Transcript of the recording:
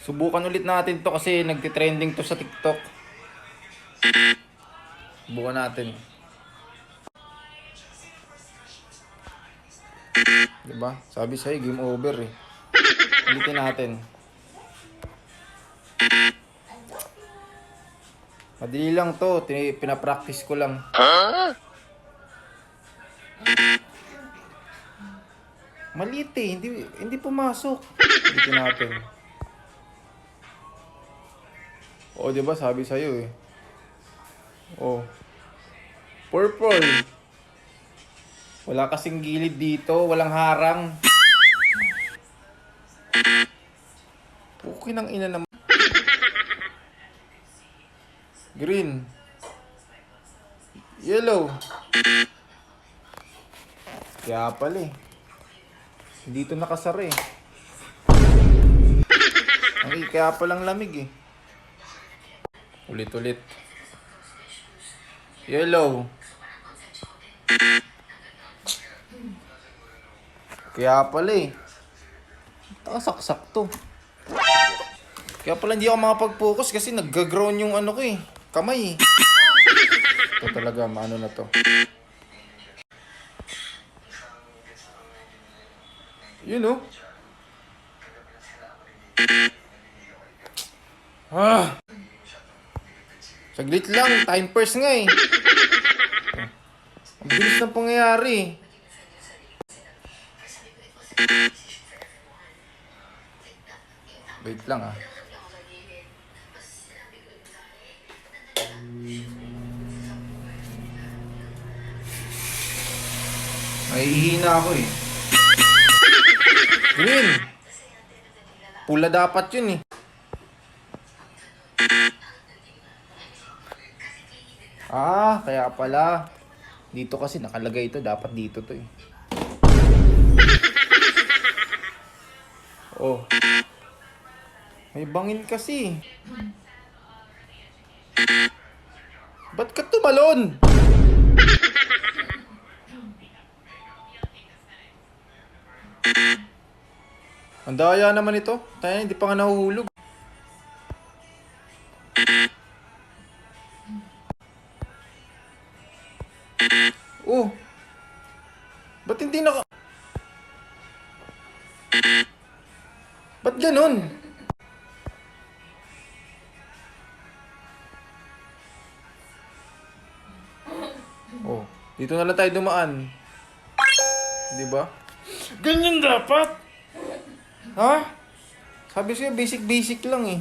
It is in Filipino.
Subukan ulit natin to kasi nagtitrending to sa TikTok. Subukan natin. Diba? Sabi sa'yo, game over eh. Ulitin natin. Madali lang to. Pinapractice ko lang. Maliit eh. Hindi pumasok. Ulitin natin. O, diba? Sabi sa'yo eh. O. Purple. Wala kasing gilid dito. Walang harang. Pukin ang ina naman. Green. Yellow. Kaya pala eh. Dito nakasara eh. Kaya palang lamig eh. Ulit-ulit. Yellow. Kaya pala eh. Nakasaksak to. Kaya pala hindi ako makapag-focus kasi nag-grown yung ano ko eh. Kamay eh. Ito talaga, maano na to. You know? Saglit lang, time first nga eh. Ang bilis ng pangyayari. Wait lang ah. Nahihina ako eh. Green. Pula dapat yun eh. Kaya pala. Dito kasi nakalagay ito. Dapat dito to eh. Oh. May bangin kasi. Ba't ka tumalon? Ang daya naman ito. Tayo, hindi pa nga nahuhulog. Oh. Ba't hindi naka... Ba't ganun? Oh, dito na lang tayo dumaan. Di ba? Ganyan dapat. Ha? Sabi sa'yo, basic lang eh.